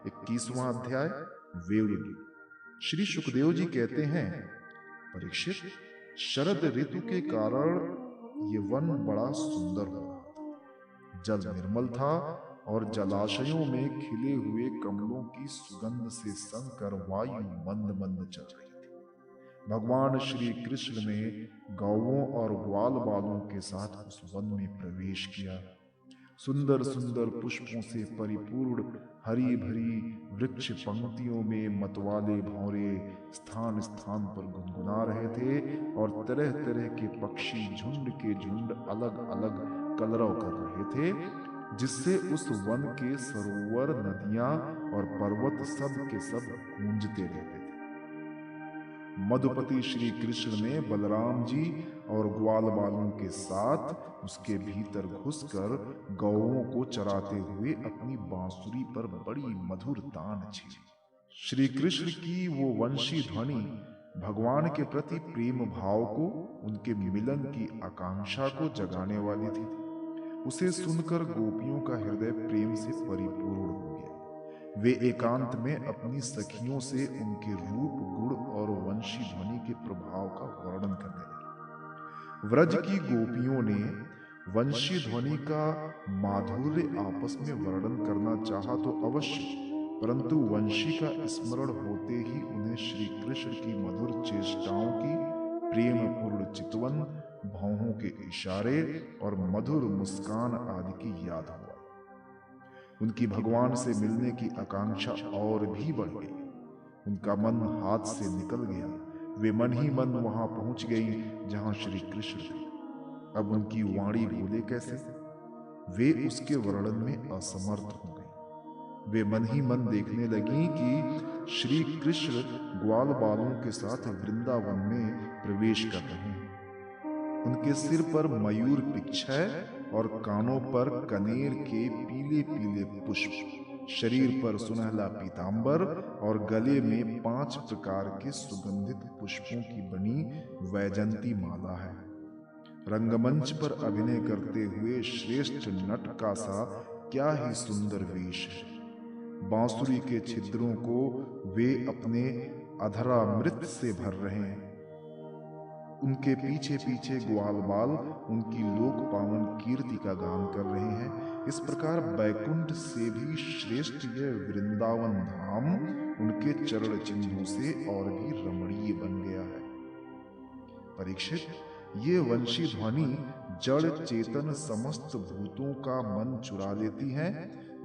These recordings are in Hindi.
21वां अध्याय वेणु। श्री सुखदेव जी कहते हैं, परीक्षित, शरद ऋतु के कारण ये वन बड़ा सुंदर हो रहा था। जल निर्मल था और जलाशयों में खिले हुए कमलों की सुगंध से संकर वायु मंद मंद चल रही थी। भगवान श्री कृष्ण ने गौओं और ग्वाल बालों के साथ उस वन में प्रवेश किया। सुंदर सुंदर पुष्पों से परिपूर्ण हरी भरी वृक्ष पंक्तियों में मतवाले भौरे स्थान स्थान पर गुनगुना रहे थे और तरह तरह के पक्षी झुंड के झुंड अलग अलग कलरव कर रहे थे, जिससे उस वन के सरोवर, नदियां और पर्वत सब के सब गूंजते रहते थे। मधुपति श्री कृष्ण ने बलराम जी और ग्वाल बालों के साथ उसके भीतर घुसकर गौओं को चराते हुए अपनी बांसुरी पर बड़ी मधुर तान छीनी। श्री कृष्ण की वो वंशी ध्वनि भगवान के प्रति प्रेम भाव को, उनके मिलन की आकांक्षा को जगाने वाली थी। उसे सुनकर गोपियों का हृदय प्रेम से परिपूर्ण हो गया। वे एकांत में अपनी सखियों से उनके रूप, गुण और वंशी ध्वनि के प्रभाव का वर्णन करने लगे। व्रज की गोपियों ने वंशी ध्वनि का माधुर्य आपस में वर्णन करना चाहा तो अवश्य, परंतु वंशी का स्मरण होते ही उन्हें श्री कृष्ण की मधुर चेष्टाओं की, प्रेम पूर्ण चितवन, भौहों के इशारे और मधुर मुस्कान आदि की याद हुआ। उनकी भगवान से मिलने की आकांक्षा और भी बढ़ गई। उनका मन हाथ से निकल गया। वे मन ही मन वहां पहुंच गई जहां श्री कृष्ण थे। अब उनकी वाणी बोले कैसे? वे उसके वर्णन में असमर्थ हो गई। वे मन ही मन देखने लगी कि श्री कृष्ण ग्वाल बालों के साथ वृंदावन में प्रवेश कर रहे हैं। उनके सिर पर मयूर पिच्छय और कानों पर कनेर के पीले पीले पुष्प, शरीर पर सुनहला पीतांबर और गले में 5 प्रकार के सुगंधित पुष्पों की बनी वैजंती माला है। रंगमंच पर अभिनय करते हुए श्रेष्ठ नट का सा क्या ही सुंदर वेश है। बांसुरी के छिद्रों को वे अपने अधरामृत से भर रहे हैं। उनके पीछे पीछे ग्वाल बाल उनकी लोक पावन कीर्ति का गान कर रहे हैं। इस प्रकार बैकुंठ से भी श्रेष्ठ यह वृंदावन धाम उनके चरण चिन्हों से और भी रमणीय बन गया है। परीक्षित, ये वंशी ध्वनि जड़ चेतन समस्त भूतों का मन चुरा लेती है।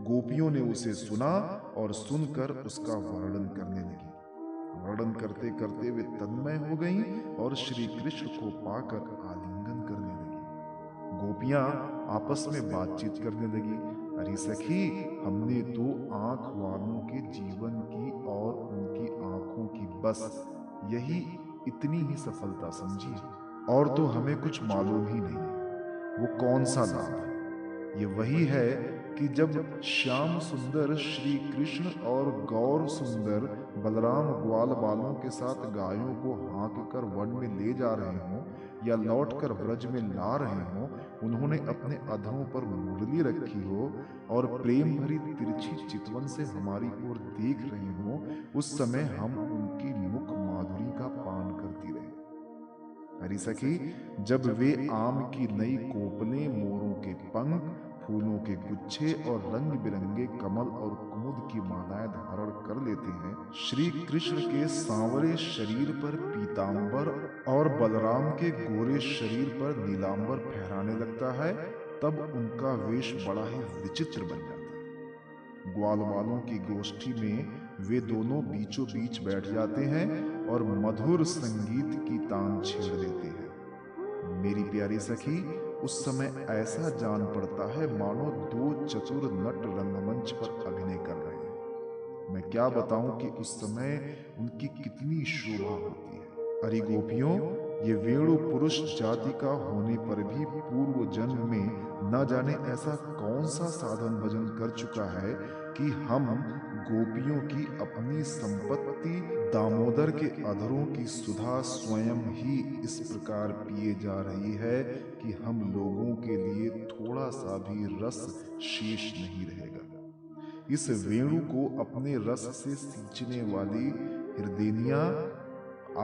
गोपियों ने उसे सुना और सुनकर उसका वर्णन करने लगी। वर्णन करते करते वे तन्मय हो गईं और श्री कृष्ण को पाकर आलिंगन करने लगी। गोपियां आपस में बातचीत करने लगी। अरे सखी, हमने तो आंख वालों के जीवन की और उनकी आंखों की बस यही इतनी ही सफलता समझी, और तो हमें कुछ मालूम ही नहीं। वो कौन सा लाभ है? ये वही है कि जब श्याम सुंदर श्री कृष्ण और गौर सुंदर बलराम ग्वाल बालों के साथ गायों को हाँक कर वन में ले जा रहे हों या लौटकर व्रज में ला रहे हों, उन्होंने अपने अधरों पर मुरली रखी हो और प्रेम भरी तिरछी चितवन से हमारी ओर देख रहे हों, उस समय हम उनकी मुख माधुरी का पान करती रहे। हरी सखी, जब वे आम की नई कोपलें, मोरों के पंख, फूलों के गुच्छे और रंग बिरंगे कमल और कुमुद की मालाएं धारण कर लेते हैं, श्री कृष्ण के सांवरे शरीर पर पीतांबर और बलराम के गोरे शरीर पर नीलांबर फहराने लगता है, तब उनका वेश बड़ा ही विचित्र बन जाता है। ग्वाल बालों की गोष्ठी में वे दोनों बीचों बीच बैठ जाते हैं और मधुर संगीत की तान छेड़ देते हैं। मेरी प्यारी सखी, उस समय ऐसा जान पड़ता है मानो 2 चतुर नट रंगमंच पर अभिनय कर रहे हैं। मैं क्या बताऊं कि उस समय उनकी कितनी शोभा होती है। अरे गोपियों, ये वेणु पुरुष जाति का होने पर भी पूर्व जन्म में न जाने ऐसा कौन सा साधन भजन कर चुका है कि हम गोपियों की अपनी संपत्ति दामोदर के अधरों की सुधा स्वयं ही इस प्रकार पिए जा रही है कि हम लोगों के लिए थोड़ा सा भी रस शेष नहीं रहेगा। इस वेणु को अपने रस से सींचने वाली हृदयनियां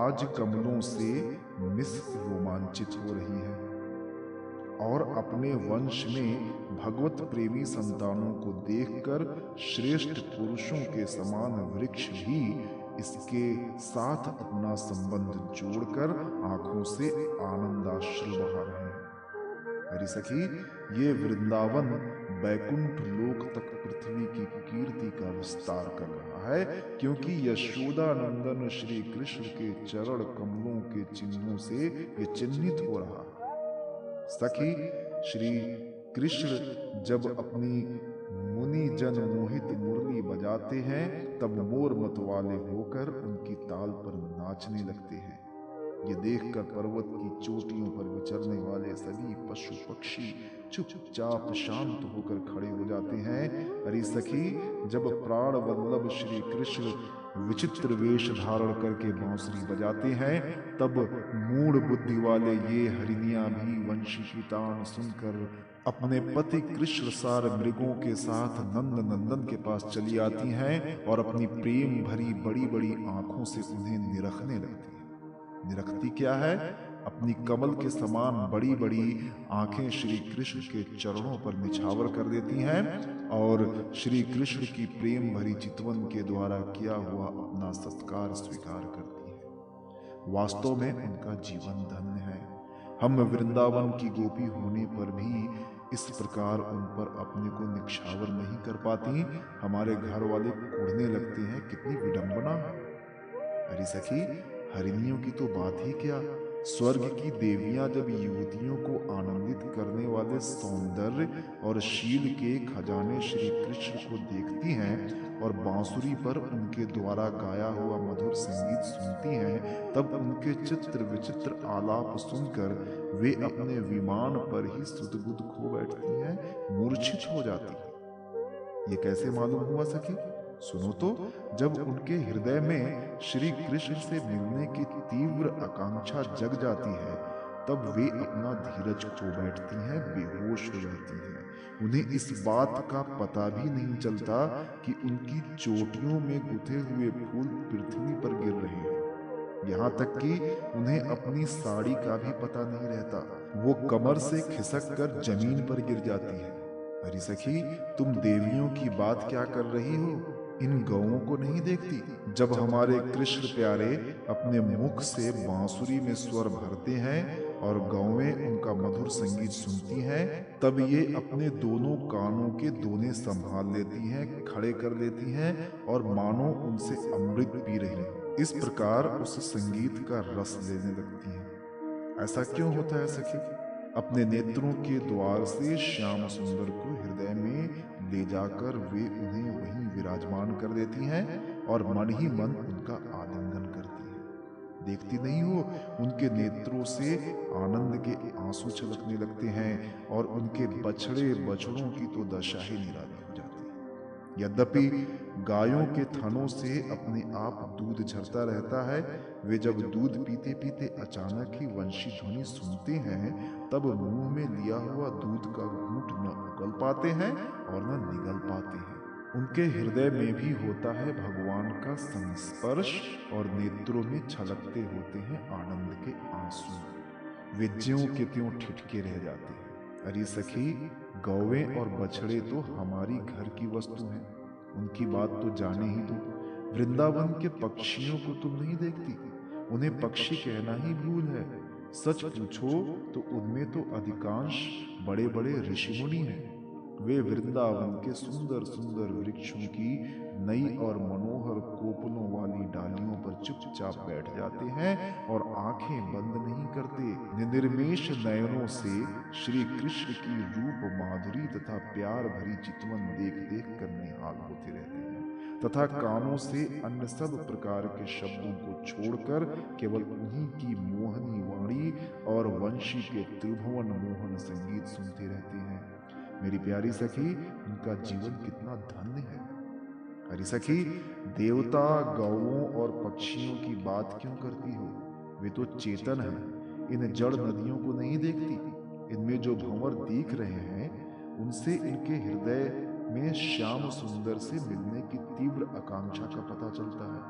आज कमलों से मिस रोमांचित हो रही है और अपने वंश में भगवत प्रेमी संतानों को देखकर श्रेष्ठ पुरुषों के समान वृक्ष भी इसके साथ अपना संबंध जोड़कर आंखों से आनंदाश्रु बहा रहे हैं। हरि सखी, ये वृंदावन बैकुंठ लोक तक पृथ्वी की कीर्ति का विस्तार कर रहा है, क्योंकि यशोदा नंदन श्री कृष्ण के चरण कमलों के चिन्हों से ये चिन्हित हो रहा है। सखी, श्री कृष्ण जब अपनी मुनि जन मोहित मुरली बजाते हैं तब मोर मतवाले होकर उनकी ताल पर नाचने लगते हैं। ये देखकर पर्वत की चोटियों पर विचरने वाले सभी पशु पक्षी चुपचाप शांत होकर खड़े हो जाते हैं। अरे सखी, जब प्राण वल्लभ श्री कृष्ण विचित्र वेश धारण करके बांसुरी बजाते हैं तब मूढ़ बुद्धि वाले ये हरिणियां भी वंशी की तान सुनकर अपने पति कृष्ण सार मृगों के साथ नंद नंदन के पास चली आती हैं और अपनी प्रेम भरी बड़ी बड़ी आंखों से उन्हें निरखने लगती हैं। निरखती क्या है? अपनी कमल के समान बड़ी बड़ी आंखें श्री कृष्ण के चरणों पर निछावर कर देती हैं और श्री कृष्ण की प्रेम भरी चितवन के द्वारा किया हुआ अपना सत्कार स्वीकार करती हैं। वास्तव में उनका जीवन धन्य है। हम वृंदावन की गोपी होने पर भी इस प्रकार उन पर अपने को निछावर नहीं कर पाती। हमारे घर वाले कूड़ने लगते हैं, कितनी विडंबना है। अरे सखी, हरिणियों की तो बात ही क्या, स्वर्ग की देवियां जब युवतियों को आनंदित करने वाले सौंदर्य और शील के खजाने श्री कृष्ण को देखती हैं और बांसुरी पर उनके द्वारा गाया हुआ मधुर संगीत सुनती हैं, तब उनके चित्र विचित्र आलाप सुनकर वे अपने विमान पर ही सुध-बुध खो बैठती हैं, मूर्छित हो जाती हैं। ये कैसे मालूम हुआ सखी? सुनो तो, जब उनके हृदय में श्री कृष्ण से मिलने की तीव्र आकांक्षा जग जाती है तब वे अपना धीरज खो बैठती हैं, बेहोश हो जाती हैं। उन्हें इस बात का पता भी नहीं चलता कि उनकी चोटियों में गुथे हुए फूल पृथ्वी पर गिर रहे हैं। यहाँ तक कि उन्हें अपनी साड़ी का भी पता नहीं रहता, वो कमर से खिसक कर जमीन पर गिर जाती है। अरे सखी, तुम देवियों की बात क्या कर रही हो? इन गौओं को नहीं देखती? जब हमारे कृष्ण प्यारे अपने मुख से बांसुरी में स्वर भरते हैं और गौएं उनका मधुर संगीत सुनती हैं, तब ये अपने दोनों कानों के दोने संभाल लेती हैं, खड़े कर लेती हैं और मानो उनसे अमृत पी रही हैं। इस प्रकार उस संगीत का रस लेने लगती हैं। ऐसा क्यों होता है सखी? अपने नेत्रों के द्वार से श्याम सुंदर को हृदय में ले जाकर वे उन्हें वहीं विराजमान कर देती हैं और मन ही मन उनका आलिंगन करती हैं। देखती नहीं हो, उनके नेत्रों से आनंद के आंसू छलकने लगते हैं और उनके बछड़े बछड़ों की तो दशा ही निराली हो जाती है। यद्यपि गायों के थनों से अपने आप दूध झरता रहता है, वे जब दूध पीते पीते अचानक ही वंशी ध्वनि सुनते हैं तब मुंह में लिया हुआ दूध का घूंट न उगल पाते हैं और न निगल पाते हैं। उनके हृदय में भी होता है भगवान का संस्पर्श और नेत्रों में छलकते होते हैं आनंद के आंसू। वे ज्यों के त्यों ठिठके रह जाते हैं। अरे सखी, गौवें और बछड़े तो हमारी घर की वस्तु हैं, उनकी बात तो जाने ही दो। वृंदावन के पक्षियों को तुम नहीं देखती? उन्हें पक्षी कहना ही भूल है। सच पूछो तो उनमें तो अधिकांश बड़े बड़े ऋषि मुनि हैं। वे वृंदावन के सुंदर सुंदर वृक्षों की नई और मनोहर कोपलों वाली डालियों पर चुपचाप बैठ जाते हैं और आंखें बंद नहीं करते। निर्निमेष नयनों से श्री कृष्ण की रूप माधुरी तथा प्यार भरी चितवन देख देख कर निहाल होते रहते हैं तथा कानों से अन्य सब प्रकार के शब्दों को छोड़कर केवल उन्हीं की मोहनी वाणी और वंशी के त्रिभुवन मोहन संगीत सुनते रहते हैं। मेरी प्यारी सखी, उनका जीवन कितना धन्य है। अरे सखी, देवता गौओं और पक्षियों की बात क्यों करती हो? वे तो चेतन हैं। इन जड़ नदियों को नहीं देखती? इनमें जो भंवर दिख रहे हैं उनसे इनके हृदय में श्याम सुंदर से मिलने की तीव्र आकांक्षा का पता चलता है।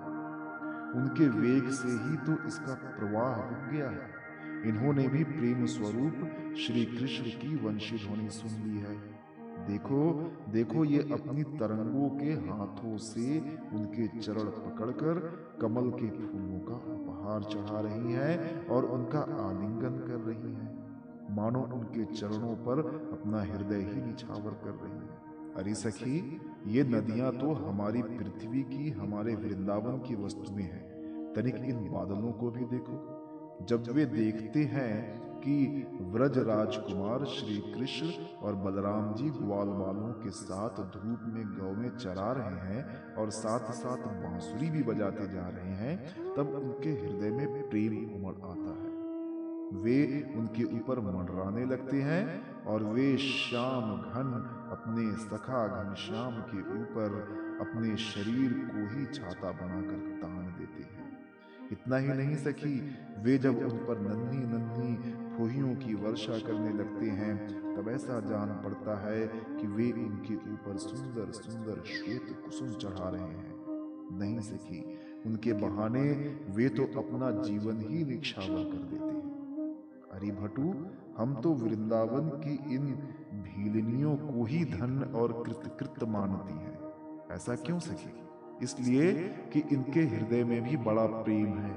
उनके वेग से ही तो इसका प्रवाह रुक गया है। इन्होंने भी प्रेम स्वरूप श्री कृष्ण की वंशी ध्वनि सुन ली है। देखो देखो, ये अपनी तरंगों के हाथों से उनके चरण पकड़कर कमल के फूलों का उपहार चढ़ा रही हैं और उनका आलिंगन कर रही हैं, मानो उनके चरणों पर अपना हृदय ही निछावर कर रही हैं। अरे सखी, ये नदियां तो हमारी पृथ्वी की, हमारे वृंदावन की वस्तुएं हैं। तनिक इन बादलों को भी देखो। जब वे देखते हैं कि व्रज राजकुमार श्री कृष्ण और बलराम जी ग्वाल बालों के साथ धूप में गौवें चरा रहे हैं और साथ साथ बांसुरी भी बजाते जा रहे हैं, तब उनके हृदय में प्रेम उमड़ आता है। वे उनके ऊपर मंडराने लगते हैं और वे श्याम घन अपने सखा घनश्याम के ऊपर अपने शरीर को ही छाता बनाकर तान देते हैं। इतना ही नहीं सखी, वे जब उन पर नन्ही नन्ही फुहियों की वर्षा करने लगते हैं, तब ऐसा जान पड़ता है कि वे उनके ऊपर सुंदर सुंदर श्वेत कुसुम चढ़ा रहे हैं। नहीं सखी, उनके बहाने वे तो अपना जीवन ही निछावर कर देते हैं। अरे भटू, हम तो वृंदावन की इन भीलनियों को ही धन और कृत मानती हैं। ऐसा क्यों सखी? इसलिए कि इनके हृदय में भी बड़ा प्रेम है।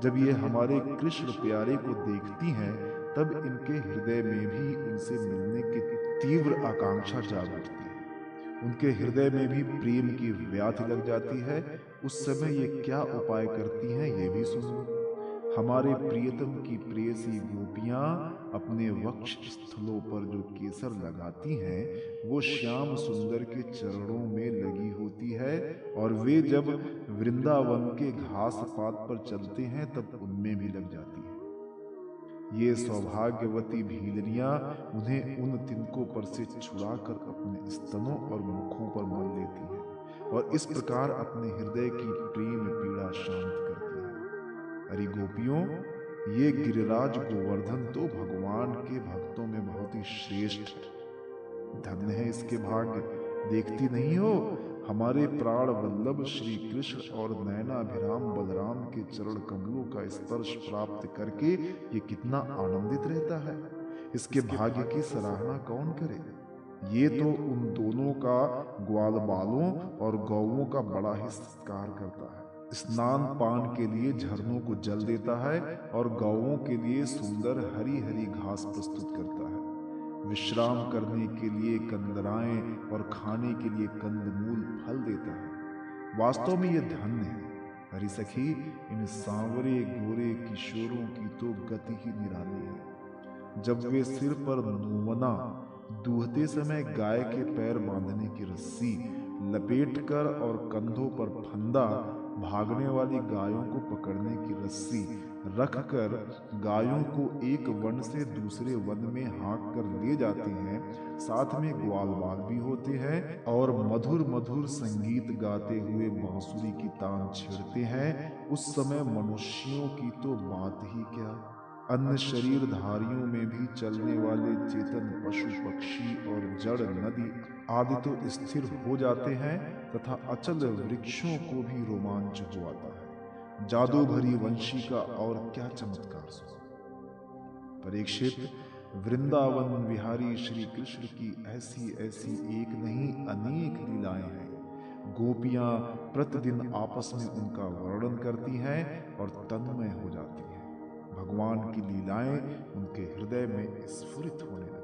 जब ये हमारे कृष्ण प्यारे को देखती हैं, तब इनके हृदय में भी उनसे मिलने की तीव्र आकांक्षा जाग उठती है। उनके हृदय में भी प्रेम की व्याधि लग जाती है। उस समय ये क्या उपाय करती हैं, ये भी सुनो। हमारे प्रियतम की प्रेयसी गोपियां अपने वक्ष स्थलों पर जो केसर लगाती हैं, वो श्याम सुंदर के चरणों में लगी होती है, और वे जब वृंदावन के घास पात पर चलते हैं, तब उनमें भी लग जाती है। ये सौभाग्यवती भीलनियां उन्हें उन तिनकों पर से छुड़ाकर अपने स्तनों और मुखों पर मल लेती हैं और इस प्रकार अपने हृदय की प्रेम पीड़ा शांत करती हैं। अरे गोपियों, ये गिरिराज गोवर्धन तो भगवान के भक्तों में बहुत ही श्रेष्ठ है। धन्य है इसके भाग्य। देखती नहीं हो, हमारे प्राण वल्लभ श्री कृष्ण और नयनाभिराम बलराम के चरण कमलों का स्पर्श प्राप्त करके ये कितना आनंदित रहता है। इसके भाग्य की सराहना कौन करे? ये तो उन दोनों का ग्वाल बालों और गौओं का बड़ा ही सत्कार करता है। स्नान पान के लिए झरनों को जल देता है और गौओं के लिए सुंदर हरी हरी घास प्रस्तुत करता है। विश्राम करने के लिए कंदराएं और खाने के लिए कंदमूल फल देता है। वास्तव में ये धन्य है। हरी सखी, इन सांवरे गोरे किशोरों की तो गति ही निराली है। जब वे सिर पर नूवना दूहते समय गाय के पैर बांधने की रस्सी लपेटकर और कंधों पर फंदा भागने वाली गायों को पकड़ने की रस्सी रखकर गायों को एक वन से दूसरे वन में हाँक कर ले जाते हैं, साथ में ग्वाल बाल भी होते हैं और मधुर मधुर संगीत गाते हुए बांसुरी की तान छेड़ते हैं, उस समय मनुष्यों की तो बात ही क्या। अन्य शरीरधारियों में भी चलने वाले चेतन पशु पक्षी और जड़ नदी आदि तो स्थिर हो जाते हैं तथा अचल वृक्षों को भी रोमांच हो आता है। जादू भरी वंशी का और क्या चमत्कार सुनो। परीक्षित, वृंदावन विहारी श्री कृष्ण की ऐसी ऐसी एक नहीं अनेक लीलाएं हैं। गोपियां प्रतिदिन आपस में उनका वर्णन करती हैं और तन्मय हो जाती हैं। भगवान की लीलाएं उनके हृदय में स्फुरित होने लगती हैं।